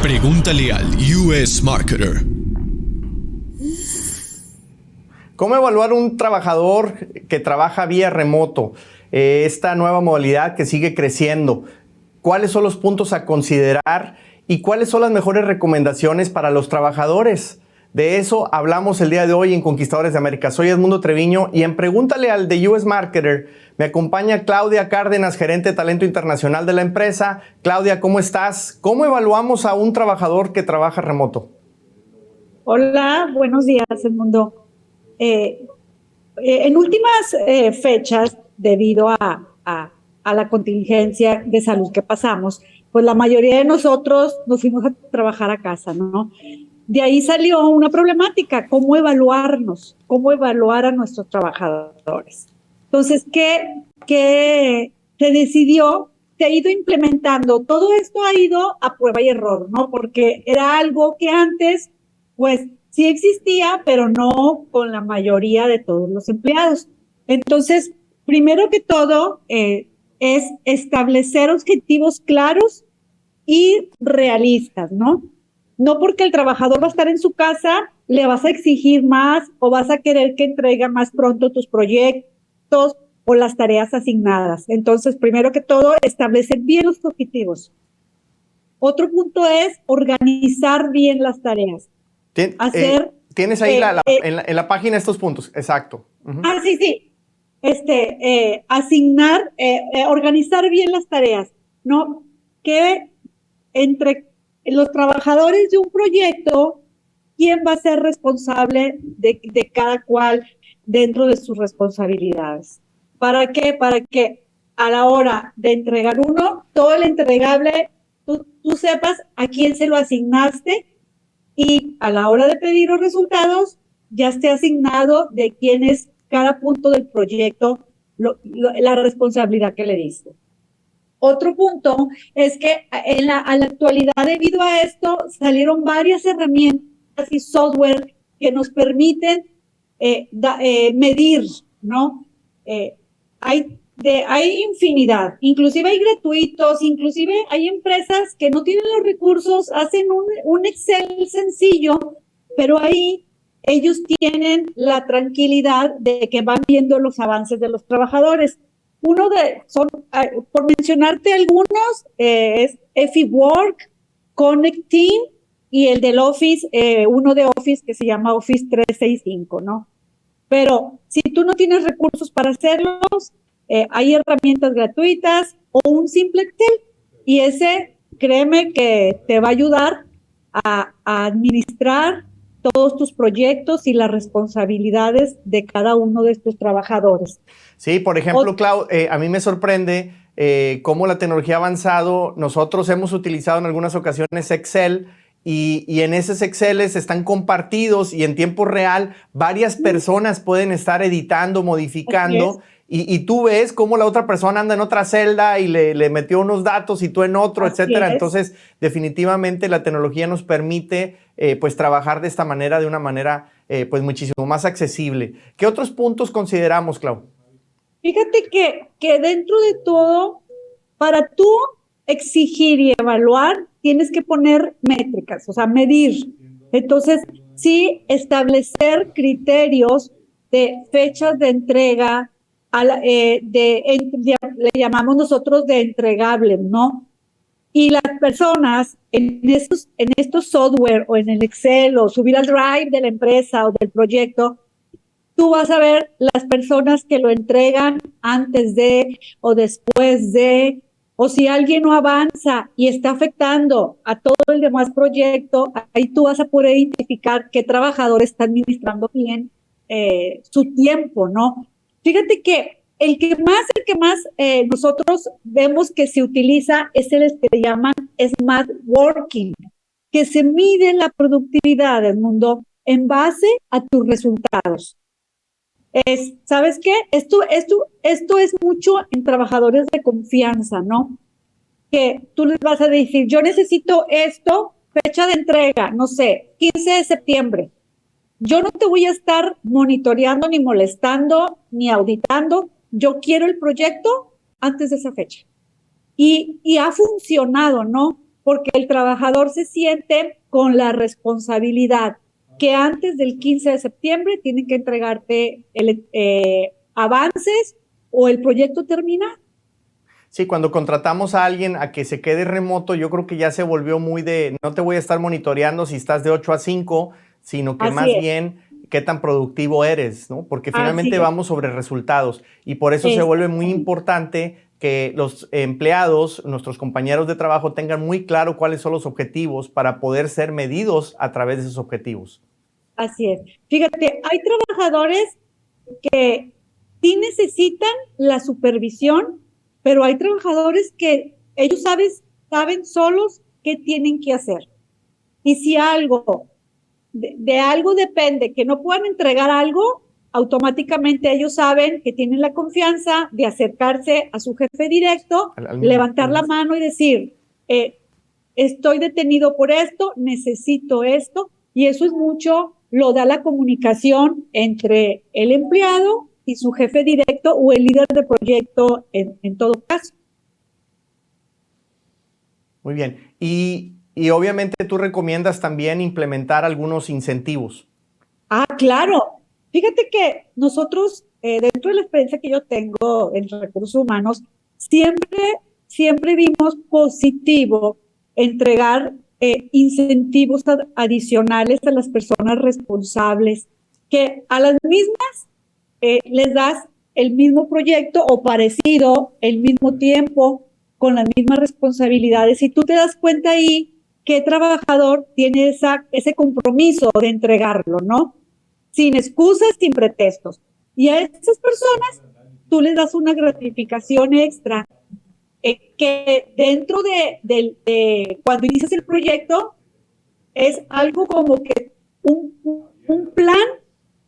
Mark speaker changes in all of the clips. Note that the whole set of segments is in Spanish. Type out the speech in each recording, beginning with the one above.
Speaker 1: Pregúntale al US Marketer.
Speaker 2: ¿Cómo evaluar un trabajador que trabaja vía remoto? Esta nueva modalidad que sigue creciendo. ¿Cuáles son los puntos a considerar y cuáles son las mejores recomendaciones para los trabajadores? De eso hablamos el día de hoy en Conquistadores de América. Soy Edmundo Treviño y en Pregúntale al The US Marketer me acompaña Claudia Cárdenas, gerente de talento internacional de la empresa. Claudia, ¿cómo estás? ¿Cómo evaluamos a un trabajador que trabaja remoto?
Speaker 3: Hola, buenos días, Edmundo. En últimas fechas, debido a la contingencia de salud que pasamos, pues la mayoría de nosotros nos fuimos a trabajar a casa, ¿no? De ahí salió una problemática: cómo evaluarnos, cómo evaluar a nuestros trabajadores. Entonces, ¿qué se decidió? Se ha ido implementando. Todo esto ha ido a prueba y error, ¿no? Porque era algo que antes, pues, sí existía, pero no con la mayoría de todos los empleados. Entonces, primero que todo, es establecer objetivos claros y realistas, ¿no? No porque el trabajador va a estar en su casa, le vas a exigir más o vas a querer que entregue más pronto tus proyectos o las tareas asignadas. Entonces, primero que todo, establecer bien los objetivos. Otro punto es organizar bien las tareas.
Speaker 2: Tienes ahí en la página estos puntos, exacto.
Speaker 3: Uh-huh. Sí. Asignar, organizar bien las tareas, ¿no? Que entre los trabajadores de un proyecto, ¿quién va a ser responsable de cada cual dentro de sus responsabilidades? ¿Para qué? Para que a la hora de entregar uno, todo el entregable, tú sepas a quién se lo asignaste, y a la hora de pedir los resultados ya esté asignado de quién es cada punto del proyecto, la responsabilidad que le diste. Otro punto es que a la actualidad, debido a esto, salieron varias herramientas y software que nos permiten medir, ¿no? Hay infinidad, inclusive hay gratuitos, inclusive hay empresas que no tienen los recursos, hacen un Excel sencillo, pero ahí ellos tienen la tranquilidad de que van viendo los avances de los trabajadores. Por mencionarte algunos, es EFIWork, Connect Team y el del Office, uno de Office que se llama Office 365, ¿no? Pero si tú no tienes recursos para hacerlos, hay herramientas gratuitas o un simple Excel, y ese, créeme que te va a ayudar a administrar todos tus proyectos y las responsabilidades de cada uno de estos trabajadores.
Speaker 2: Sí, por ejemplo, Clau, a mí me sorprende cómo la tecnología ha avanzado. Nosotros hemos utilizado en algunas ocasiones Excel y en esos Exceles están compartidos y en tiempo real varias personas pueden estar editando, modificando. Y tú ves cómo la otra persona anda en otra celda y le metió unos datos y tú en otro, etcétera. Entonces, definitivamente la tecnología nos permite pues trabajar de esta manera, de una manera pues muchísimo más accesible. ¿Qué otros puntos consideramos, Clau?
Speaker 3: Fíjate que dentro de todo, para tú exigir y evaluar, tienes que poner métricas, o sea, medir. Entonces, sí, establecer criterios de fechas de entrega, le llamamos nosotros de entregables, ¿no? Y las personas en estos software o en el Excel o subir al Drive de la empresa o del proyecto, tú vas a ver las personas que lo entregan antes de o después de, o si alguien no avanza y está afectando a todo el demás proyecto, ahí tú vas a poder identificar qué trabajador está administrando bien su tiempo, ¿no? Fíjate que el que más nosotros vemos que se utiliza es el que llaman Smart Working, que se mide la productividad del mundo en base a tus resultados. ¿Sabes qué? Esto es mucho en trabajadores de confianza, ¿no? Que tú les vas a decir, yo necesito esto, fecha de entrega, no sé, 15 de septiembre. Yo no te voy a estar monitoreando, ni molestando, ni auditando. Yo quiero el proyecto antes de esa fecha. Y ha funcionado, ¿no? porque el trabajador se siente con la responsabilidad que antes del 15 de septiembre tienen que entregarte avances o el proyecto termina.
Speaker 2: Sí, cuando contratamos a alguien a que se quede remoto, yo creo que ya se volvió muy de, no te voy a estar monitoreando si estás de 8 a 5, sino que
Speaker 3: Así
Speaker 2: más
Speaker 3: es.
Speaker 2: bien qué tan productivo eres, ¿no? Porque finalmente
Speaker 3: Así es.
Speaker 2: vamos sobre resultados y por eso se vuelve muy importante que los empleados, nuestros compañeros de trabajo, tengan muy claro cuáles son los objetivos para poder ser medidos a través de esos objetivos.
Speaker 3: Así es. Fíjate, hay trabajadores que sí necesitan la supervisión, pero hay trabajadores que ellos saben solos qué tienen que hacer. Y si algo, de algo depende, que no puedan entregar algo, automáticamente ellos saben que tienen la confianza de acercarse a su jefe directo, levantar la mano y decir, estoy detenido por esto, necesito esto, y eso es mucho, lo da la comunicación entre el empleado y su jefe directo o el líder de proyecto en todo caso.
Speaker 2: Muy bien. Y obviamente tú recomiendas también implementar algunos incentivos.
Speaker 3: Ah, claro. Fíjate que nosotros, dentro de la experiencia que yo tengo en recursos humanos, siempre vimos positivo entregar incentivos adicionales a las personas responsables, que a las mismas les das el mismo proyecto o parecido, el mismo tiempo, con las mismas responsabilidades. Y tú te das cuenta ahí qué trabajador tiene ese compromiso de entregarlo, ¿no? Sin excusas, sin pretextos. Y a esas personas tú les das una gratificación extra que dentro de cuando inicias el proyecto es algo como que un plan,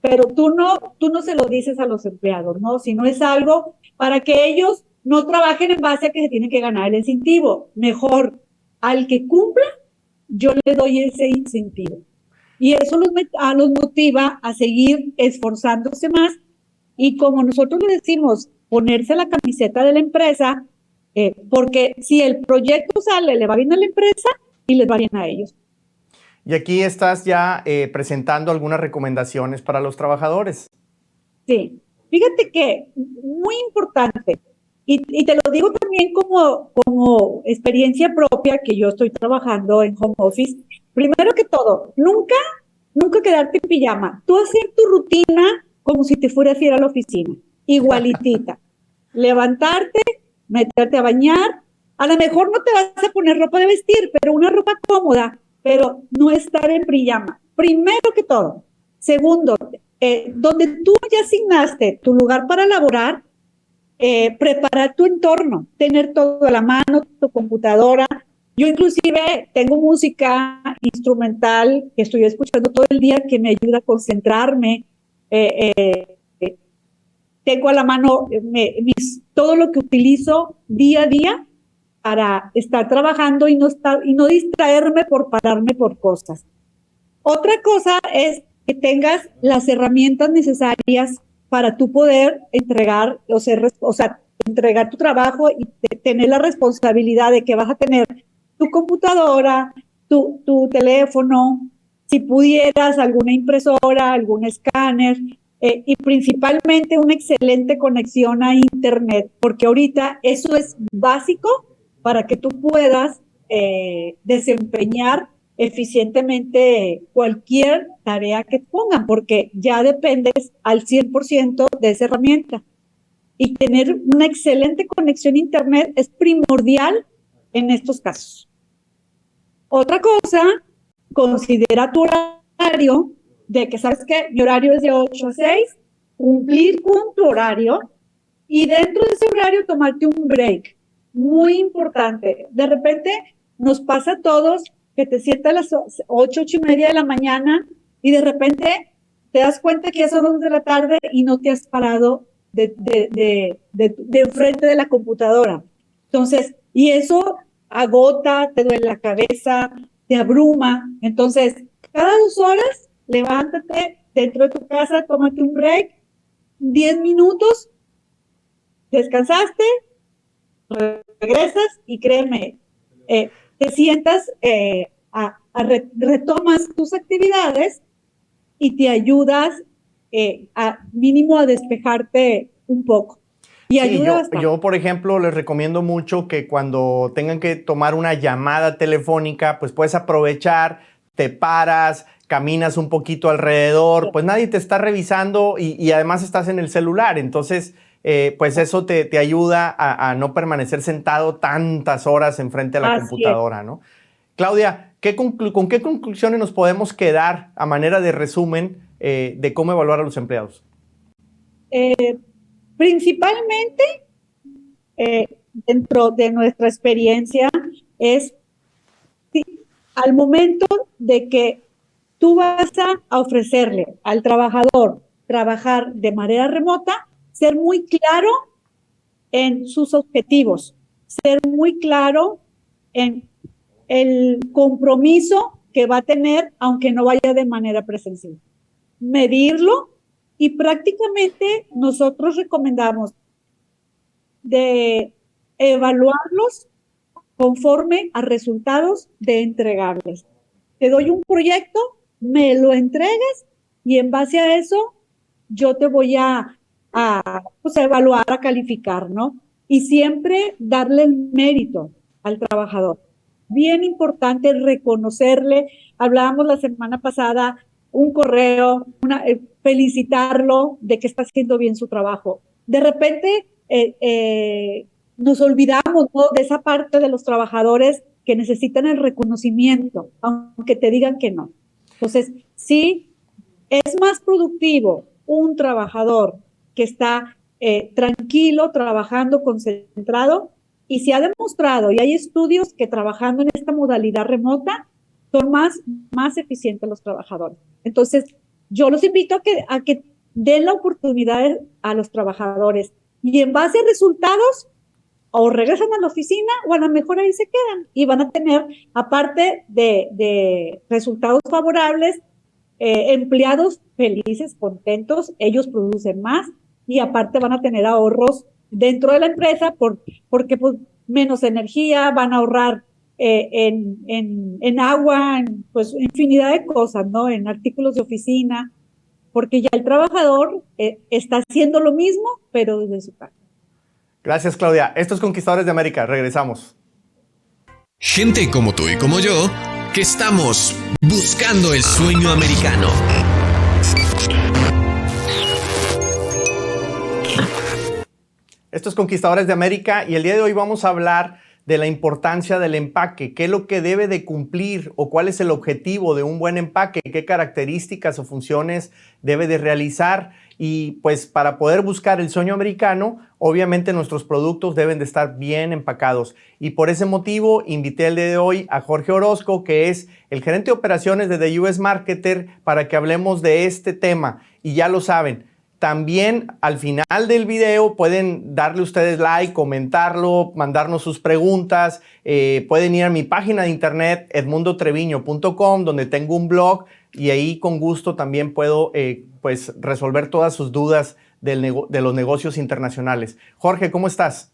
Speaker 3: pero tú no se lo dices a los empleados, ¿no? Sino es algo para que ellos no trabajen en base a que se tienen que ganar el incentivo. Mejor, al que cumpla, yo le doy ese incentivo. Y eso los motiva a seguir esforzándose más. Y como nosotros le decimos, ponerse la camiseta de la empresa, porque si el proyecto sale, le va bien a la empresa y les va bien a ellos.
Speaker 2: Y aquí estás ya presentando algunas recomendaciones para los trabajadores.
Speaker 3: Sí, fíjate que muy importante, y te lo digo también como experiencia propia, que yo estoy trabajando en home office. Primero que todo, nunca quedarte en pijama. Tú hacer tu rutina como si te fueras a ir a la oficina, igualitita. Levantarte, meterte a bañar. A lo mejor no te vas a poner ropa de vestir, pero una ropa cómoda, pero no estar en pijama. Primero que todo. Segundo, donde tú ya asignaste tu lugar para laborar, preparar tu entorno, tener todo a la mano, tu computadora. Yo inclusive tengo música instrumental que estoy escuchando todo el día que me ayuda a concentrarme. Tengo a la mano todo lo que utilizo día a día para estar trabajando y no distraerme por pararme por cosas. Otra cosa es que tengas las herramientas necesarias para tú poder entregar, entregar tu trabajo y tener la responsabilidad de que vas a tener tu computadora, tu teléfono, si pudieras, alguna impresora, algún escáner, y principalmente una excelente conexión a Internet, porque ahorita eso es básico para que tú puedas desempeñar eficientemente cualquier tarea que te pongan, porque ya dependes al 100% de esa herramienta. Y tener una excelente conexión a Internet es primordial en estos casos. Otra cosa, considera tu horario, de que sabes que mi horario es de 8 a 6, cumplir con tu horario y dentro de ese horario tomarte un break. Muy importante. De repente nos pasa a todos que te sientas a las 8:30 de la mañana y de repente te das cuenta que ya son 2 de la tarde y no te has parado de enfrente de la computadora. Entonces, y eso agota, te duele la cabeza, te abruma. Entonces, cada 2 horas, levántate dentro de tu casa, tómate un break, 10 minutos, descansaste, regresas y créeme, te sientas, retomas tus actividades y te ayudas mínimo a despejarte un poco. Y
Speaker 2: Sí,
Speaker 3: ayuda bastante.
Speaker 2: yo, por ejemplo, les recomiendo mucho que cuando tengan que tomar una llamada telefónica, pues puedes aprovechar, te paras, caminas un poquito alrededor, pues nadie te está revisando y además estás en el celular. Entonces, pues eso te ayuda a no permanecer sentado tantas horas enfrente de la
Speaker 3: Así es.
Speaker 2: computadora, ¿no? Claudia, ¿con qué conclusiones nos podemos quedar a manera de resumen de cómo evaluar a los empleados?
Speaker 3: Principalmente, dentro de nuestra experiencia, es sí, al momento de que tú vas a ofrecerle al trabajador trabajar de manera remota, ser muy claro en sus objetivos, ser muy claro en el compromiso que va a tener, aunque no vaya de manera presencial. Medirlo y prácticamente nosotros recomendamos de evaluarlos conforme a resultados de entregables. Te doy un proyecto, me lo entregues y en base a eso yo te voy pues a evaluar, a calificar, ¿no? Y siempre darle el mérito al trabajador. Bien importante reconocerle, hablábamos la semana pasada, un correo, felicitarlo de que está haciendo bien su trabajo. De repente nos olvidamos, ¿no?, de esa parte de los trabajadores que necesitan el reconocimiento, aunque te digan que no. Entonces, sí, es más productivo un trabajador que está tranquilo, trabajando, concentrado, y se ha demostrado, y hay estudios que trabajando en esta modalidad remota son más eficientes los trabajadores. Entonces, yo los invito a que den la oportunidad a los trabajadores y en base a resultados o regresan a la oficina o a lo mejor ahí se quedan y van a tener, aparte de resultados favorables, empleados felices, contentos, ellos producen más y aparte van a tener ahorros dentro de la empresa porque pues, menos energía, van a ahorrar en agua, pues infinidad de cosas, ¿no? En artículos de oficina, porque ya el trabajador está haciendo lo mismo, pero desde su casa.
Speaker 2: Gracias, Claudia. Esto es Conquistadores de América. Regresamos.
Speaker 1: Gente como tú y como yo, que estamos buscando el sueño americano.
Speaker 2: Esto es Conquistadores de América y el día de hoy vamos a hablar de la importancia del empaque, qué es lo que debe de cumplir o cuál es el objetivo de un buen empaque, qué características o funciones debe de realizar. Y pues para poder buscar el sueño americano, obviamente nuestros productos deben de estar bien empacados. Y por ese motivo invité el día de hoy a Jorge Orozco, que es el gerente de operaciones de The US Marketer, para que hablemos de este tema. Y ya lo saben, también al final del video pueden darle ustedes like, comentarlo, mandarnos sus preguntas. Pueden ir a mi página de internet edmundotreviño.com, donde tengo un blog y ahí con gusto también puedo pues resolver todas sus dudas de los negocios internacionales. Jorge, ¿cómo estás?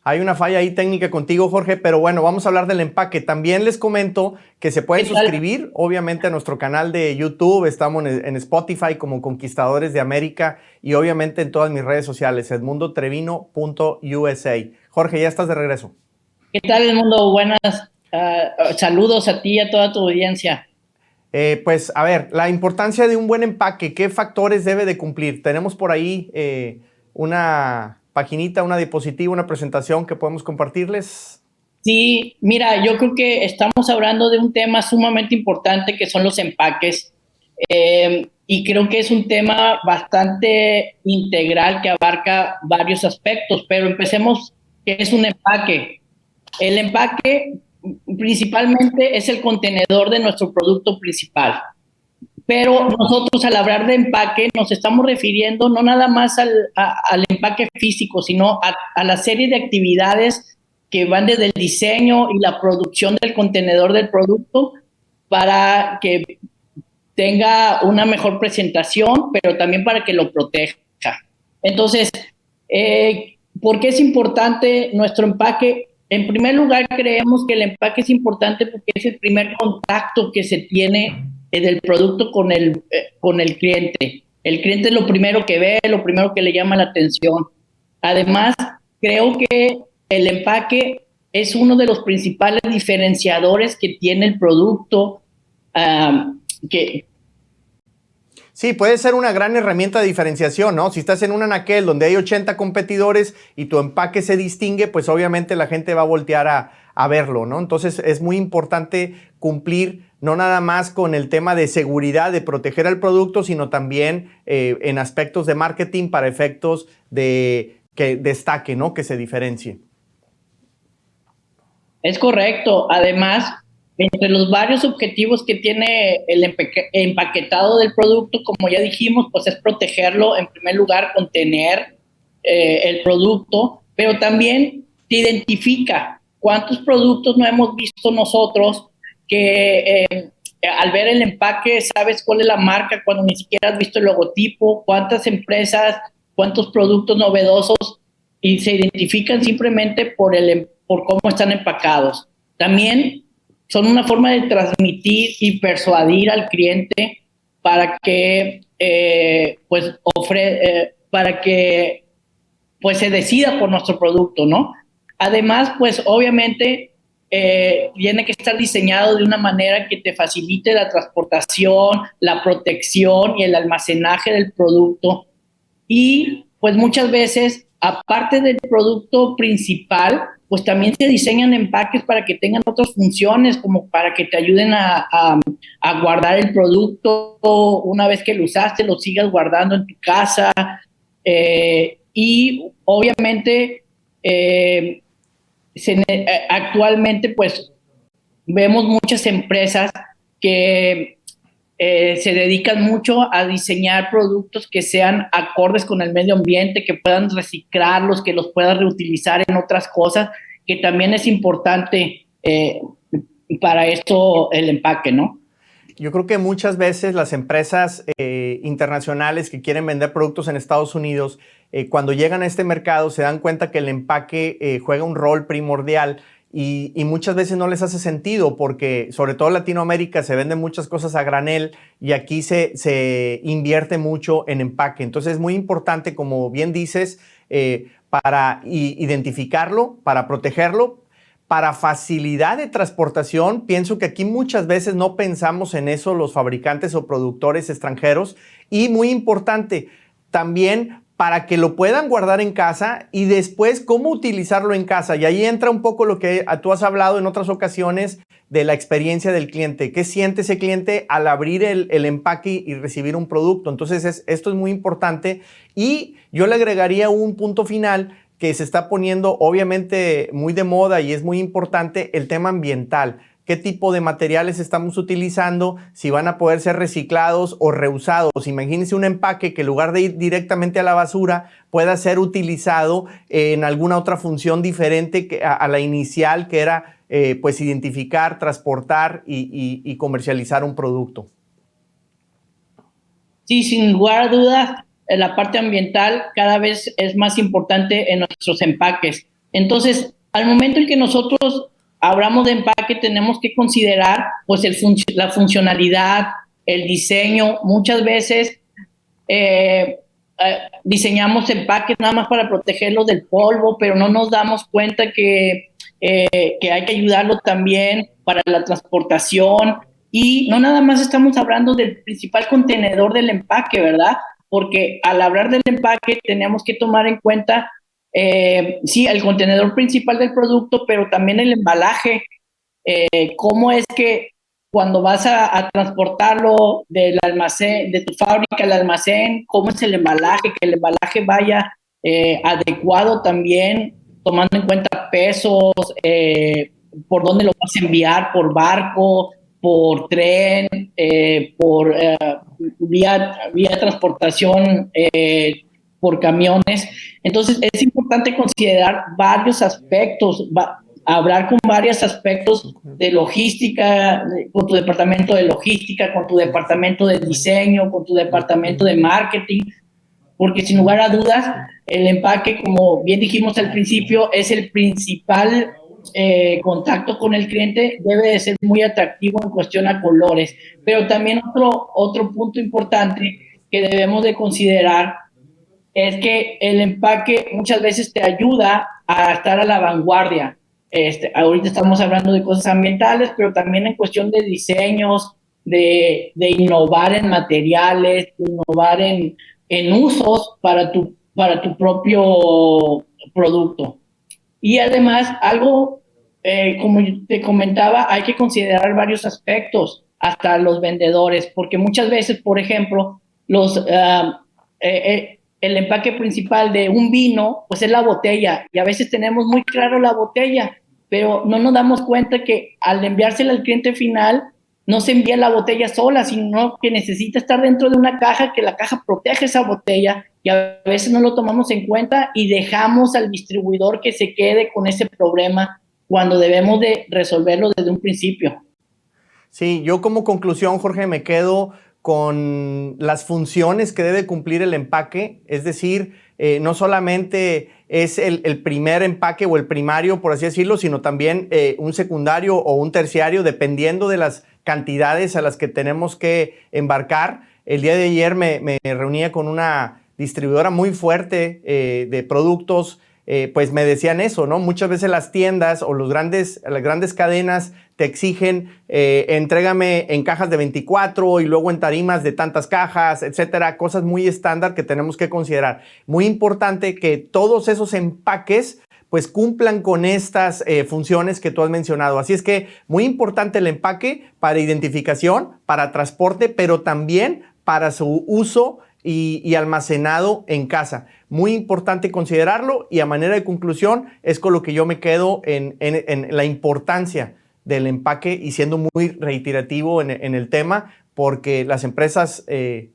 Speaker 2: Hay una falla ahí técnica contigo, Jorge, pero bueno, vamos a hablar del empaque. También les comento que se pueden suscribir, obviamente, a nuestro canal de YouTube. Estamos en Spotify como Conquistadores de América y obviamente en todas mis redes sociales, edmundotrevino.usa. Jorge, ya estás de regreso.
Speaker 4: ¿Qué tal, Edmundo? Buenas. Saludos a ti y a toda tu audiencia.
Speaker 2: Pues, a ver, la importancia de un buen empaque, ¿qué factores debe de cumplir? Tenemos por ahí una paginita, una diapositiva, una presentación que podemos compartirles.
Speaker 4: Sí, mira, yo creo que estamos hablando de un tema sumamente importante que son los empaques y creo que es un tema bastante integral que abarca varios aspectos, pero empecemos, ¿qué es un empaque? El empaque principalmente es el contenedor de nuestro producto principal. Pero nosotros al hablar de empaque nos estamos refiriendo no nada más al empaque físico, sino a la serie de actividades que van desde el diseño y la producción del contenedor del producto para que tenga una mejor presentación, pero también para que lo proteja. Entonces, ¿Por qué es importante nuestro empaque? En primer lugar, creemos que el empaque es importante porque es el primer contacto que se tiene del producto con el cliente. El cliente es lo primero que ve, lo primero que le llama la atención. Además, creo que el empaque es uno de los principales diferenciadores que tiene el producto. Que
Speaker 2: Sí, puede ser una gran herramienta de diferenciación, ¿no? Si estás en un anaquel donde hay 80 competidores y tu empaque se distingue, pues obviamente la gente va a voltear a verlo, ¿no? Entonces es muy importante cumplir no nada más con el tema de seguridad, de proteger al producto, sino también en aspectos de marketing para efectos de que destaque, ¿no? Que se diferencie.
Speaker 4: Es correcto. Además, entre los varios objetivos que tiene el empaquetado del producto, como ya dijimos, pues es protegerlo, en primer lugar, contener el producto, pero también te identifica cuántos productos no hemos visto nosotros que al ver el empaque sabes cuál es la marca cuando ni siquiera has visto el logotipo, cuántas empresas, cuántos productos novedosos y se identifican simplemente por cómo están empacados. También son una forma de transmitir y persuadir al cliente para que para que pues se decida por nuestro producto, ¿no? Además, pues obviamente tiene que estar diseñado de una manera que te facilite la transportación, la protección y el almacenaje del producto. Y pues muchas veces, aparte del producto principal, pues también se diseñan empaques para que tengan otras funciones, como para que te ayuden a guardar el producto una vez que lo usaste, lo sigas guardando en tu casa. Y obviamente actualmente pues vemos muchas empresas que se dedican mucho a diseñar productos que sean acordes con el medio ambiente, que puedan reciclarlos, que los puedan reutilizar en otras cosas, que también es importante para esto el empaque, ¿no?
Speaker 2: Yo creo que muchas veces las empresas internacionales que quieren vender productos en Estados Unidos, cuando llegan a este mercado se dan cuenta que el empaque juega un rol primordial y muchas veces no les hace sentido porque sobre todo en Latinoamérica se venden muchas cosas a granel y aquí se invierte mucho en empaque. Entonces es muy importante, como bien dices, para identificarlo, para protegerlo. Para facilidad de transportación, pienso que aquí muchas veces no pensamos en eso los fabricantes o productores extranjeros. Y muy importante, también para que lo puedan guardar en casa y después cómo utilizarlo en casa. Y ahí entra un poco lo que tú has hablado en otras ocasiones de la experiencia del cliente. ¿Qué siente ese cliente al abrir el empaque y recibir un producto? Entonces esto es muy importante. Y yo le agregaría un punto final que se está poniendo obviamente muy de moda y es muy importante el tema ambiental. ¿Qué tipo de materiales estamos utilizando? Si van a poder ser reciclados o reusados. Imagínense un empaque que en lugar de ir directamente a la basura pueda ser utilizado en alguna otra función diferente a la inicial, que era pues identificar, transportar y comercializar un producto.
Speaker 4: Sí, sin lugar a dudas, la parte ambiental cada vez es más importante en nuestros empaques. Entonces, al momento en que nosotros hablamos de empaque, tenemos que considerar pues la funcionalidad, el diseño. Muchas veces diseñamos empaques nada más para protegerlo del polvo, pero no nos damos cuenta que hay que ayudarlo también para la transportación. Y no nada más estamos hablando del principal contenedor del empaque, ¿verdad? Porque al hablar del empaque tenemos que tomar en cuenta, sí, el contenedor principal del producto, pero también el embalaje. Cómo es que cuando vas a transportarlo del almacén, de tu fábrica al almacén, cómo es el embalaje, que el embalaje vaya adecuado también, tomando en cuenta pesos, por dónde lo vas a enviar, por barco, por tren, por vía transportación, por camiones. Entonces es importante considerar varios aspectos, hablar con varios aspectos de logística, con tu departamento de logística, con tu departamento de diseño, con tu departamento de marketing, porque sin lugar a dudas, el empaque, como bien dijimos al principio, es el principal contacto con el cliente, debe de ser muy atractivo en cuestión a colores. Pero también otro punto importante que debemos de considerar es que el empaque muchas veces te ayuda a estar a la vanguardia. Ahorita estamos hablando de cosas ambientales, pero también en cuestión de diseños, de innovar en materiales, de innovar en usos para tu propio producto. Y además, como te comentaba, hay que considerar varios aspectos, hasta los vendedores, porque muchas veces, por ejemplo, el empaque principal de un vino, pues es la botella, y a veces tenemos muy claro la botella, pero no nos damos cuenta que al enviársela al cliente final, no se envía la botella sola, sino que necesita estar dentro de una caja, que la caja protege esa botella, y a veces no lo tomamos en cuenta y dejamos al distribuidor que se quede con ese problema cuando debemos de resolverlo desde un principio.
Speaker 2: Sí, yo como conclusión, Jorge, me quedo con las funciones que debe cumplir el empaque, es decir, no solamente es el primer empaque o el primario, por así decirlo, sino también un secundario o un terciario, dependiendo de las cantidades a las que tenemos que embarcar. El día de ayer me reunía con una distribuidora muy fuerte de productos, pues me decían eso, ¿no? Muchas veces las tiendas o las grandes cadenas te exigen, entrégame en cajas de 24 y luego en tarimas de tantas cajas, etcétera, cosas muy estándar que tenemos que considerar. Muy importante que todos esos empaques pues cumplan con estas funciones que tú has mencionado. Así es que muy importante el empaque para identificación, para transporte, pero también para su uso y almacenado en casa. Muy importante considerarlo, y a manera de conclusión es con lo que yo me quedo en la importancia del empaque, y siendo muy reiterativo en el tema, porque las empresas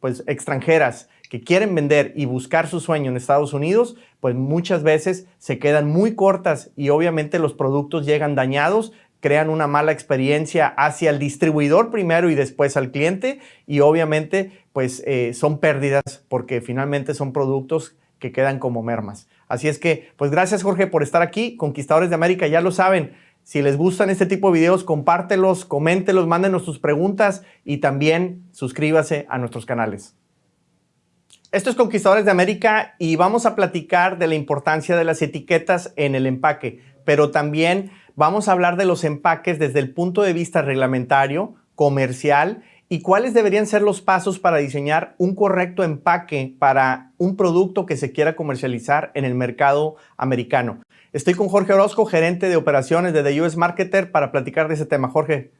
Speaker 2: pues extranjeras que quieren vender y buscar su sueño en Estados Unidos, pues muchas veces se quedan muy cortas y obviamente los productos llegan dañados, crean una mala experiencia hacia el distribuidor primero y después al cliente, y obviamente pues son pérdidas porque finalmente son productos que quedan como mermas. Así es que pues gracias, Jorge, por estar aquí. Conquistadores de América, ya lo saben, si les gustan este tipo de videos, compártelos, coméntelos, mándenos sus preguntas y también suscríbase a nuestros canales. Esto es Conquistadores de América y vamos a platicar de la importancia de las etiquetas en el empaque, pero también vamos a hablar de los empaques desde el punto de vista reglamentario, comercial, y cuáles deberían ser los pasos para diseñar un correcto empaque para un producto que se quiera comercializar en el mercado americano. Estoy con Jorge Orozco, gerente de operaciones de The US Marketer, para platicar de ese tema. Jorge.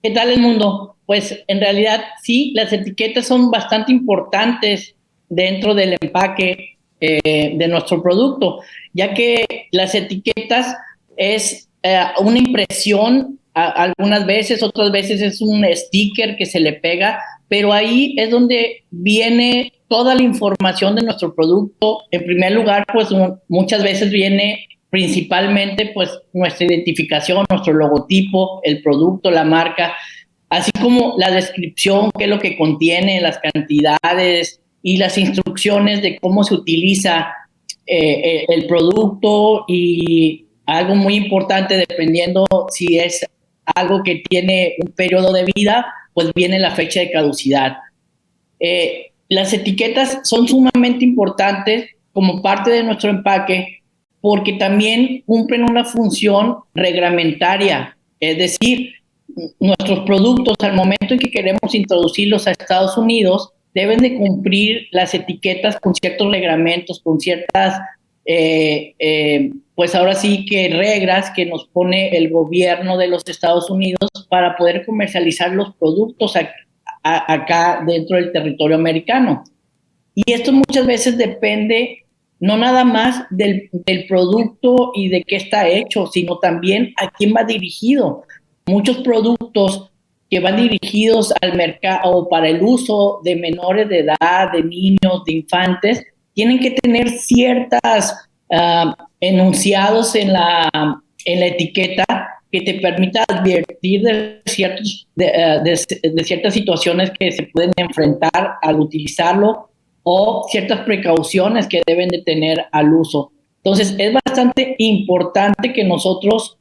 Speaker 4: ¿Qué tal el mundo? Pues en realidad sí, las etiquetas son bastante importantes dentro del empaque de nuestro producto, ya que las etiquetas es una impresión algunas veces, otras veces es un sticker que se le pega, pero ahí es donde viene toda la información de nuestro producto. En primer lugar, pues muchas veces viene principalmente pues nuestra identificación, nuestro logotipo, el producto, la marca, así como la descripción, qué es lo que contiene, las cantidades y las instrucciones de cómo se utiliza el producto, y algo muy importante, dependiendo si es algo que tiene un periodo de vida, pues viene la fecha de caducidad. Las etiquetas son sumamente importantes como parte de nuestro empaque, porque también cumplen una función reglamentaria, es decir, nuestros productos al momento en que queremos introducirlos a Estados Unidos deben de cumplir las etiquetas con ciertos reglamentos, con ciertas, pues ahora sí que reglas que nos pone el gobierno de los Estados Unidos para poder comercializar los productos acá dentro del territorio americano. Y esto muchas veces depende no nada más del producto y de qué está hecho, sino también a quién va dirigido. Muchos productos que van dirigidos al mercado o para el uso de menores de edad, de niños, de infantes, tienen que tener ciertas enunciados en la etiqueta que te permita advertir de ciertas situaciones que se pueden enfrentar al utilizarlo, o ciertas precauciones que deben de tener al uso. Entonces, es bastante importante que nosotros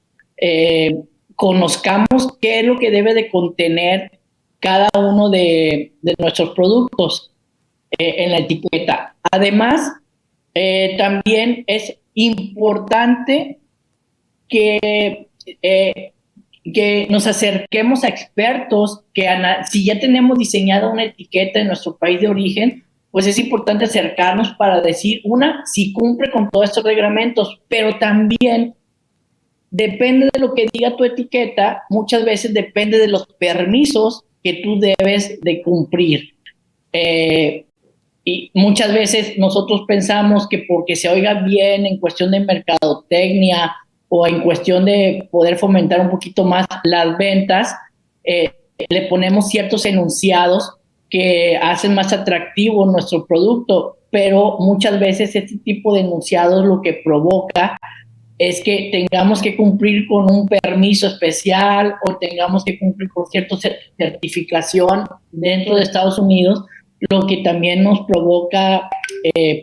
Speaker 4: conozcamos qué es lo que debe de contener cada uno de nuestros productos en la etiqueta. Además, también es importante que nos acerquemos a expertos, si ya tenemos diseñada una etiqueta en nuestro país de origen, pues es importante acercarnos para decir, si cumple con todos estos reglamentos, pero también depende de lo que diga tu etiqueta, muchas veces depende de los permisos que tú debes de cumplir. Y muchas veces nosotros pensamos que porque se oiga bien en cuestión de mercadotecnia o en cuestión de poder fomentar un poquito más las ventas, le ponemos ciertos enunciados que hacen más atractivo nuestro producto, pero muchas veces este tipo de enunciados lo que provoca es que tengamos que cumplir con un permiso especial o tengamos que cumplir con cierta certificación dentro de Estados Unidos, lo que también nos provoca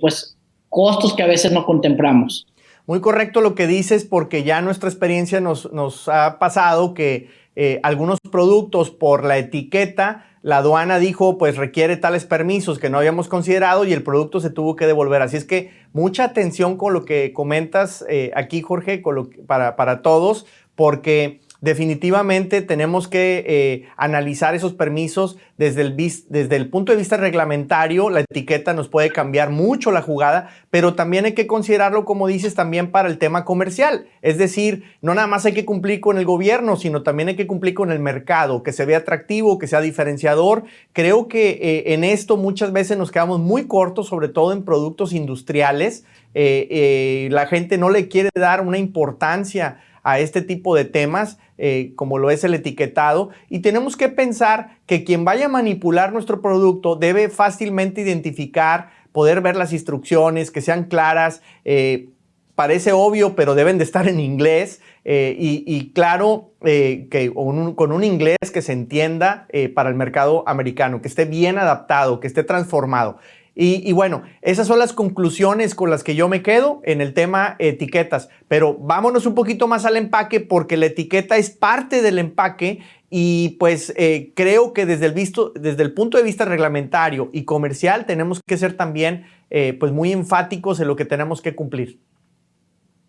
Speaker 4: pues costos que a veces no contemplamos.
Speaker 2: Muy correcto lo que dices, porque ya nuestra experiencia nos ha pasado que algunos productos por la etiqueta, la aduana dijo pues requiere tales permisos que no habíamos considerado y el producto se tuvo que devolver. Así es que mucha atención con lo que comentas aquí, Jorge, para todos, porque definitivamente tenemos que analizar esos permisos desde el punto de vista reglamentario. La etiqueta nos puede cambiar mucho la jugada, pero también hay que considerarlo, como dices, también para el tema comercial. Es decir, no nada más hay que cumplir con el gobierno, sino también hay que cumplir con el mercado, que se vea atractivo, que sea diferenciador. Creo que en esto muchas veces nos quedamos muy cortos, sobre todo en productos industriales. La gente no le quiere dar una importancia a este tipo de temas, como lo es el etiquetado, y tenemos que pensar que quien vaya a manipular nuestro producto debe fácilmente identificar, poder ver las instrucciones, que sean claras. Parece obvio, pero deben de estar en inglés y claro, con un inglés que se entienda para el mercado americano, que esté bien adaptado, que esté transformado. Y bueno, esas son las conclusiones con las que yo me quedo en el tema etiquetas. Pero vámonos un poquito más al empaque, porque la etiqueta es parte del empaque y pues creo que desde el punto de vista reglamentario y comercial tenemos que ser también pues muy enfáticos en lo que tenemos que cumplir.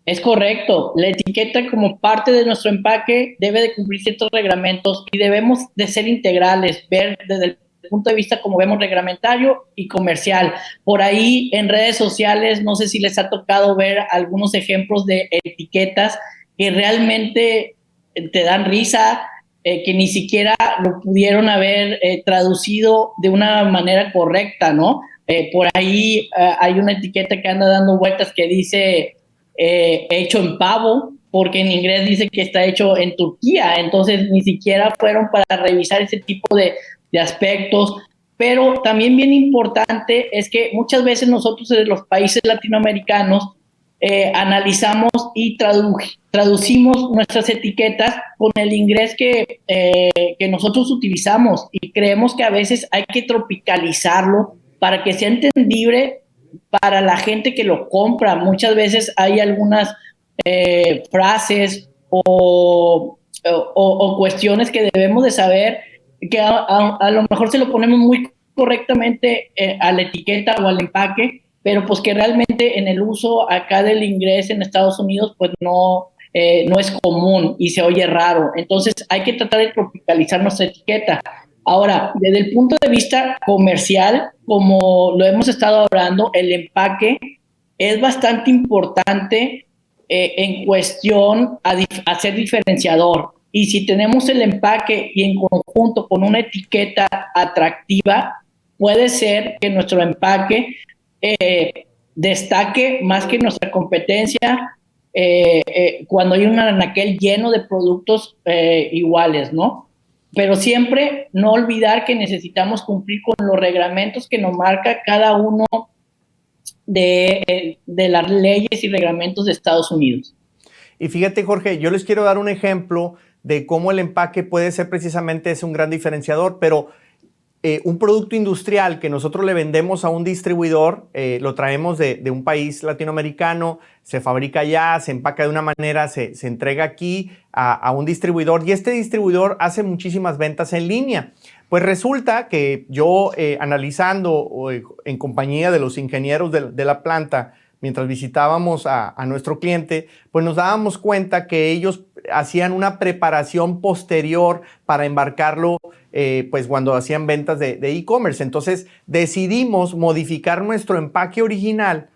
Speaker 4: Es correcto. La etiqueta, como parte de nuestro empaque, debe de cumplir ciertos reglamentos y debemos de ser integrales, ver desde el punto de vista, como vemos, reglamentario y comercial. Por ahí en redes sociales, no sé si les ha tocado ver algunos ejemplos de etiquetas que realmente te dan risa, que ni siquiera lo pudieron haber traducido de una manera correcta, ¿no? Por ahí hay una etiqueta que anda dando vueltas que dice hecho en pavo, porque en inglés dice que está hecho en Turquía, entonces ni siquiera fueron para revisar ese tipo de aspectos. Pero también bien importante es que muchas veces nosotros en los países latinoamericanos analizamos y traducimos nuestras etiquetas con el inglés que nosotros utilizamos y creemos que a veces hay que tropicalizarlo para que sea entendible para la gente que lo compra. Muchas veces hay algunas frases o cuestiones que debemos de saber que a lo mejor se lo ponemos muy correctamente a la etiqueta o al empaque, pero pues que realmente en el uso acá del inglés en Estados Unidos pues no es común y se oye raro. Entonces hay que tratar de tropicalizar nuestra etiqueta. Ahora, desde el punto de vista comercial, como lo hemos estado hablando, el empaque es bastante importante en cuestión a ser diferenciador. Y si tenemos el empaque y en conjunto con una etiqueta atractiva, puede ser que nuestro empaque destaque más que nuestra competencia cuando hay un anaquel lleno de productos iguales, ¿no? Pero siempre no olvidar que necesitamos cumplir con los reglamentos que nos marca cada uno de las leyes y reglamentos de Estados Unidos.
Speaker 2: Y fíjate, Jorge, yo les quiero dar un ejemplo de cómo el empaque puede ser precisamente un gran diferenciador, pero un producto industrial que nosotros le vendemos a un distribuidor, lo traemos de un país latinoamericano, se fabrica allá, se empaca de una manera, se entrega aquí a un distribuidor y este distribuidor hace muchísimas ventas en línea. Pues resulta que yo analizando en compañía de los ingenieros de la planta, mientras visitábamos a nuestro cliente, pues nos dábamos cuenta que ellos hacían una preparación posterior para embarcarlo pues cuando hacían ventas de e-commerce. Entonces decidimos modificar nuestro empaque original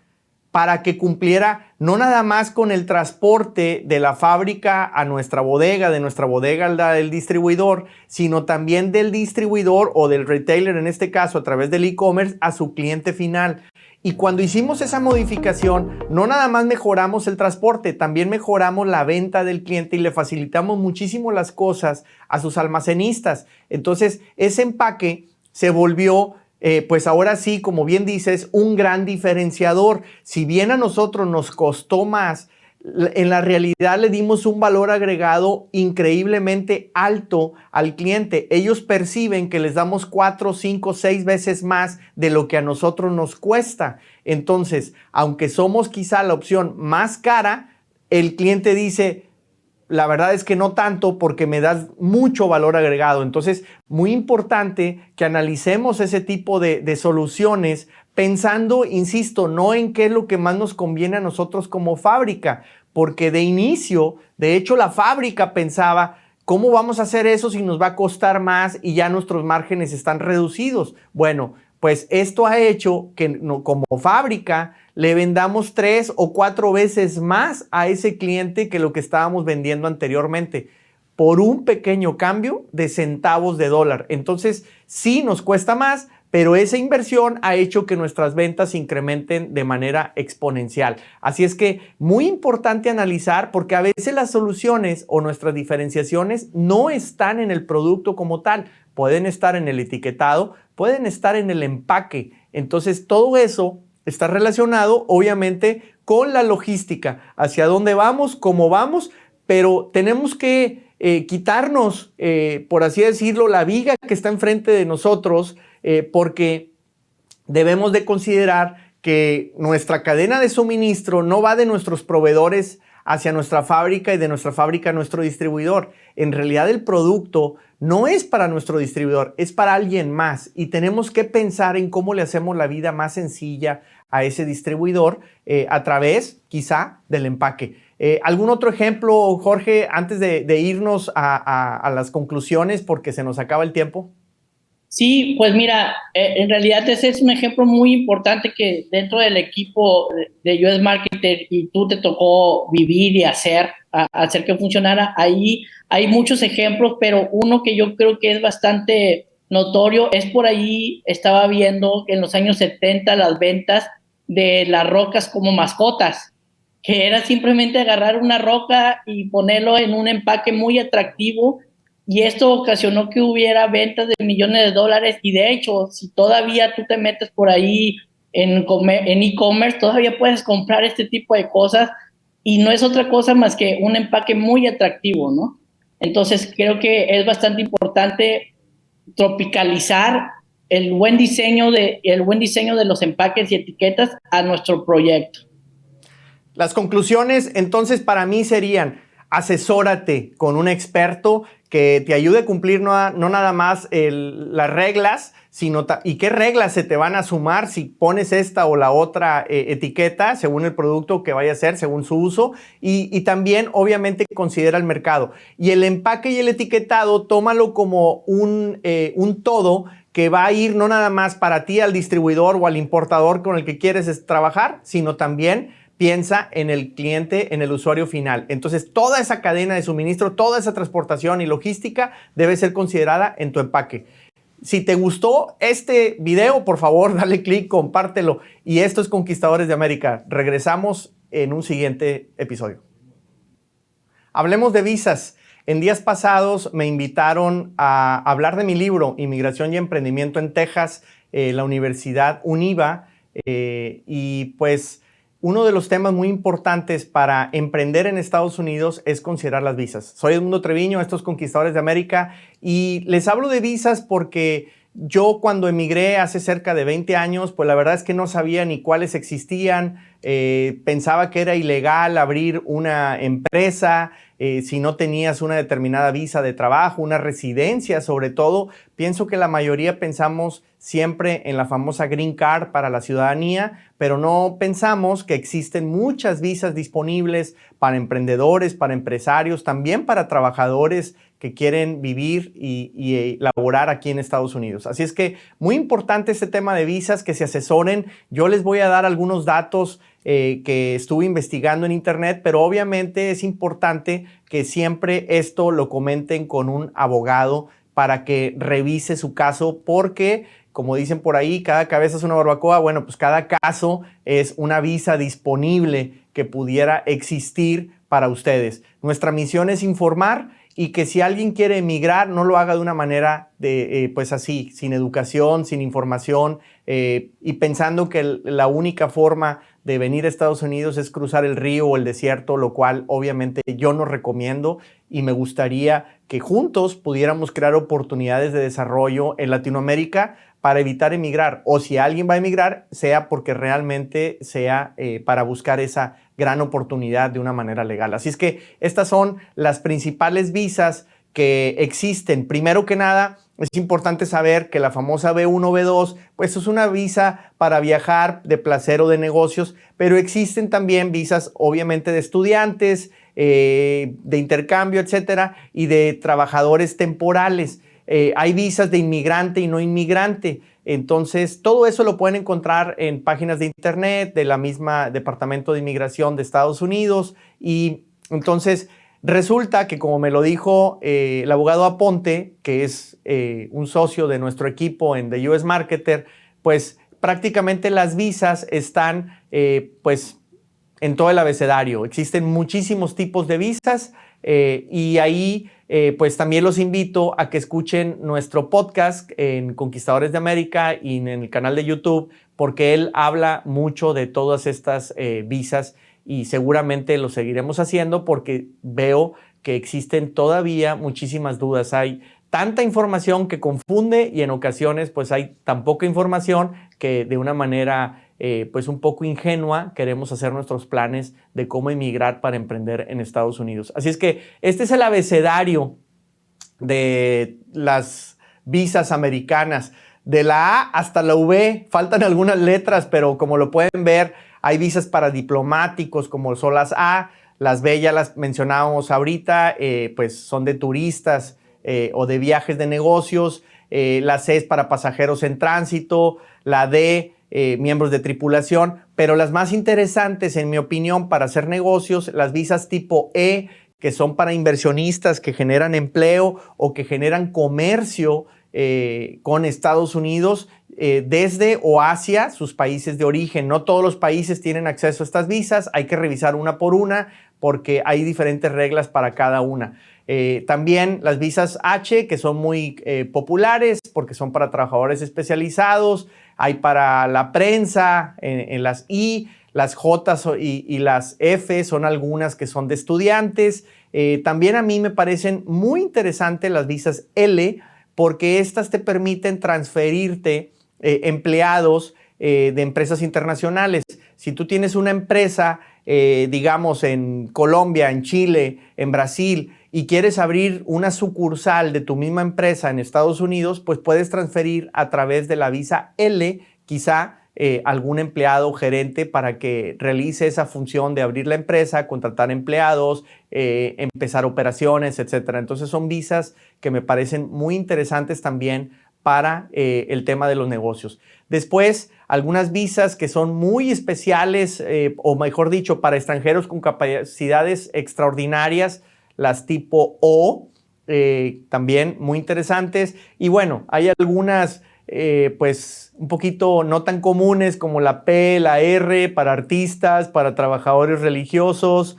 Speaker 2: para que cumpliera no nada más con el transporte de la fábrica a nuestra bodega, de nuestra bodega al del distribuidor, sino también del distribuidor o del retailer, en este caso a través del e-commerce, a su cliente final. Y cuando hicimos esa modificación, no nada más mejoramos el transporte, también mejoramos la venta del cliente y le facilitamos muchísimo las cosas a sus almacenistas. Entonces, ese empaque se volvió, pues ahora sí, como bien dices, un gran diferenciador. Si bien a nosotros nos costó más, en la realidad le dimos un valor agregado increíblemente alto al cliente. Ellos perciben que les damos 4, 5, 6 veces más de lo que a nosotros nos cuesta. Entonces, aunque somos quizá la opción más cara, el cliente dice, la verdad es que no tanto porque me das mucho valor agregado. Entonces, muy importante que analicemos ese tipo de soluciones pensando, insisto, no en qué es lo que más nos conviene a nosotros como fábrica, porque de inicio, de hecho, la fábrica pensaba, ¿cómo vamos a hacer eso si nos va a costar más y ya nuestros márgenes están reducidos? Bueno, pues esto ha hecho que como fábrica le vendamos 3 o 4 veces más a ese cliente que lo que estábamos vendiendo anteriormente, por un pequeño cambio de centavos de dólar. Entonces, sí nos cuesta más, pero esa inversión ha hecho que nuestras ventas se incrementen de manera exponencial. Así es que muy importante analizar porque a veces las soluciones o nuestras diferenciaciones no están en el producto como tal. Pueden estar en el etiquetado, pueden estar en el empaque. Entonces todo eso está relacionado obviamente con la logística, hacia dónde vamos, cómo vamos, pero tenemos que quitarnos, por así decirlo, la viga que está enfrente de nosotros, porque debemos de considerar que nuestra cadena de suministro no va de nuestros proveedores hacia nuestra fábrica y de nuestra fábrica a nuestro distribuidor. En realidad el producto no es para nuestro distribuidor, es para alguien más y tenemos que pensar en cómo le hacemos la vida más sencilla a ese distribuidor a través quizá del empaque. ¿Algún otro ejemplo, Jorge, antes de irnos a las conclusiones porque se nos acaba el tiempo?
Speaker 4: Sí, pues mira, en realidad ese es un ejemplo muy importante que dentro del equipo de US Marketer y tú te tocó vivir y hacer que funcionara. Ahí hay muchos ejemplos, pero uno que yo creo que es bastante notorio es por ahí, estaba viendo en los años 70 las ventas de las rocas como mascotas, que era simplemente agarrar una roca y ponerlo en un empaque muy atractivo. Y esto ocasionó que hubiera ventas de millones de dólares y de hecho, si todavía tú te metes por ahí en e-commerce, todavía puedes comprar este tipo de cosas y no es otra cosa más que un empaque muy atractivo, ¿no? Entonces creo que es bastante importante tropicalizar el buen diseño de los empaques y etiquetas a nuestro proyecto.
Speaker 2: Las conclusiones entonces para mí serían: asesórate con un experto que te ayude a cumplir no nada más las reglas, sino y qué reglas se te van a sumar si pones esta o la otra etiqueta según el producto que vaya a ser, según su uso, y también obviamente considera el mercado. Y el empaque y el etiquetado, tómalo como un todo que va a ir no nada más para ti, al distribuidor o al importador con el que quieres trabajar, sino también piensa en el cliente, en el usuario final. Entonces, toda esa cadena de suministro, toda esa transportación y logística debe ser considerada en tu empaque. Si te gustó este video, por favor, dale click, compártelo. Y esto es Conquistadores de América. Regresamos en un siguiente episodio. Hablemos de visas. En días pasados me invitaron a hablar de mi libro, Inmigración y Emprendimiento en Texas, la Universidad UNIVA, y pues uno de los temas muy importantes para emprender en Estados Unidos es considerar las visas. Soy Edmundo Treviño, estos Conquistadores de América, y les hablo de visas porque Yo cuando emigré hace cerca de 20 años, pues la verdad es que no sabía ni cuáles existían. Pensaba que era ilegal abrir una empresa si no tenías una determinada visa de trabajo, una residencia sobre todo. Pienso que la mayoría pensamos siempre en la famosa Green Card para la ciudadanía, pero no pensamos que existen muchas visas disponibles para emprendedores, para empresarios, también para trabajadores que quieren vivir y laborar aquí en Estados Unidos. Así es que muy importante este tema de visas, que se asesoren. Yo les voy a dar algunos datos que estuve investigando en internet, pero obviamente es importante que siempre esto lo comenten con un abogado para que revise su caso, porque como dicen por ahí, cada cabeza es una barbacoa. Bueno, pues cada caso es una visa disponible que pudiera existir para ustedes. Nuestra misión es informar, y que si alguien quiere emigrar no lo haga de una manera pues así, sin educación, sin información, y pensando que la única forma de venir a Estados Unidos es cruzar el río o el desierto, lo cual obviamente yo no recomiendo, y me gustaría que juntos pudiéramos crear oportunidades de desarrollo en Latinoamérica para evitar emigrar, o si alguien va a emigrar, sea porque realmente sea para buscar esa gran oportunidad de una manera legal. Así es que estas son las principales visas que existen. Primero que nada, es importante saber que la famosa B1, B2, pues es una visa para viajar de placer o de negocios, pero existen también visas obviamente de estudiantes, de intercambio, etcétera, y de trabajadores temporales. Hay visas de inmigrante y no inmigrante. Entonces, todo eso lo pueden encontrar en páginas de internet de la misma Departamento de Inmigración de Estados Unidos. Y entonces, resulta que, como me lo dijo el abogado Aponte, que es un socio de nuestro equipo en The US Marketer, pues prácticamente las visas están pues en todo el abecedario. Existen muchísimos tipos de visas y ahí pues también los invito a que escuchen nuestro podcast en Conquistadores de América y en el canal de YouTube, porque él habla mucho de todas estas visas, y seguramente lo seguiremos haciendo porque veo que existen todavía muchísimas dudas. Hay tanta información que confunde, y en ocasiones pues hay tan poca información que de una manera pues un poco ingenua queremos hacer nuestros planes de cómo emigrar para emprender en Estados Unidos. Así es que este es el abecedario de las visas americanas, de la A hasta la V. Faltan algunas letras, pero como lo pueden ver, hay visas para diplomáticos como son las A. Las B ya las mencionábamos ahorita, pues son de turistas o de viajes de negocios. La C es para pasajeros en tránsito. La D, miembros de tripulación. Pero las más interesantes, en mi opinión, para hacer negocios, las visas tipo E, que son para inversionistas que generan empleo o que generan comercio con Estados Unidos desde o hacia sus países de origen. No todos los países tienen acceso a estas visas, hay que revisar una por una porque hay diferentes reglas para cada una. También las visas H, que son muy populares porque son para trabajadores especializados. Hay para la prensa en las I. Las J y las F son algunas que son de estudiantes. También a mí me parecen muy interesantes las visas L, porque estas te permiten transferirte empleados de empresas internacionales. Si tú tienes una empresa, digamos en Colombia, en Chile, en Brasil, y quieres abrir una sucursal de tu misma empresa en Estados Unidos, pues puedes transferir a través de la visa L, quizá algún empleado o gerente para que realice esa función de abrir la empresa, contratar empleados, empezar operaciones, etc. Entonces son visas que me parecen muy interesantes también para el tema de los negocios. Después, algunas visas que son muy especiales, o mejor dicho, para extranjeros con capacidades extraordinarias, las tipo O, también muy interesantes. Y bueno, hay algunas pues un poquito no tan comunes como la P, la R, para artistas, para trabajadores religiosos,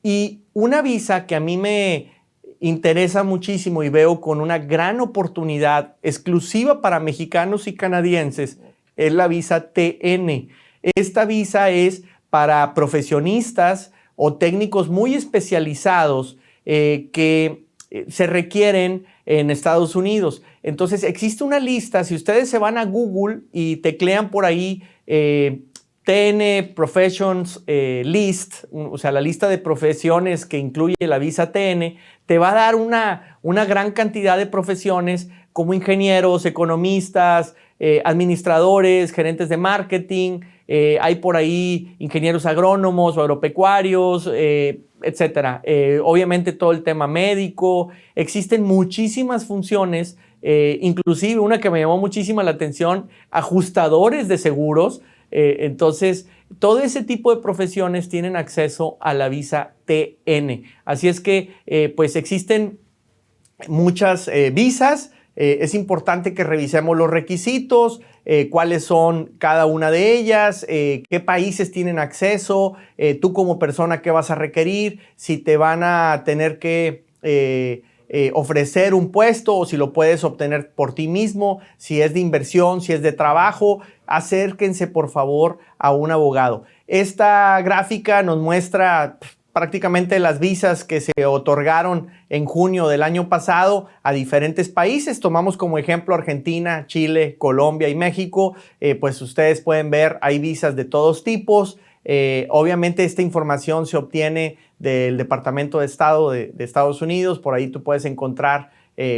Speaker 2: y una visa que a mí me interesa muchísimo y veo con una gran oportunidad exclusiva para mexicanos y canadienses es la visa TN. Esta visa es para profesionistas o técnicos muy especializados que se requieren en Estados Unidos. Entonces existe una lista, si ustedes se van a Google y teclean por ahí TN Professions List, o sea, la lista de profesiones que incluye la visa TN, te va a dar una gran cantidad de profesiones como ingenieros, economistas, administradores, gerentes de marketing, hay por ahí ingenieros agrónomos o agropecuarios, etcétera. Obviamente todo el tema médico, existen muchísimas funciones, inclusive una que me llamó muchísima la atención, ajustadores de seguros. Entonces, todo ese tipo de profesiones tienen acceso a la visa TN. Así es que, pues existen muchas visas. Es importante que revisemos los requisitos, cuáles son cada una de ellas, qué países tienen acceso, tú como persona qué vas a requerir, si te van a tener que ofrecer un puesto o si lo puedes obtener por ti mismo, si es de inversión, si es de trabajo. Acérquense por favor a un abogado. Esta gráfica nos muestra prácticamente las visas que se otorgaron en junio del año pasado a diferentes países. Tomamos como ejemplo Argentina, Chile, Colombia y México. Pues ustedes pueden ver, hay visas de todos tipos. Obviamente esta información se obtiene del Departamento de Estado de Estados Unidos. Por ahí tú puedes encontrar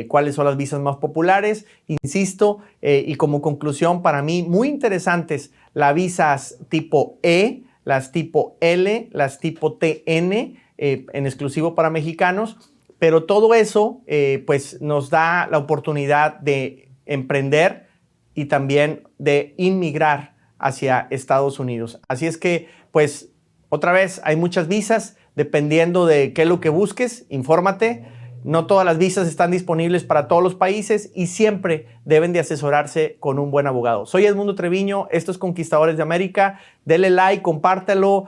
Speaker 2: cuáles son las visas más populares. Insisto, y como conclusión para mí muy interesantes, las visas tipo E, las tipo L, las tipo TN, en exclusivo para mexicanos, pero todo eso pues nos da la oportunidad de emprender y también de inmigrar hacia Estados Unidos. Así es que, pues, otra vez, hay muchas visas, dependiendo de qué es lo que busques, infórmate. No todas las visas están disponibles para todos los países y siempre deben de asesorarse con un buen abogado. Soy Edmundo Treviño, esto es Conquistadores de América. Denle like, compártelo,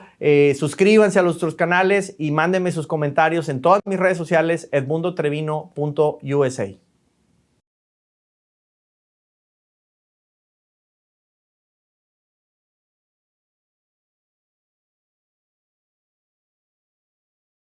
Speaker 2: suscríbanse a nuestros canales y mándenme sus comentarios en todas mis redes sociales, edmundotrevino.usa.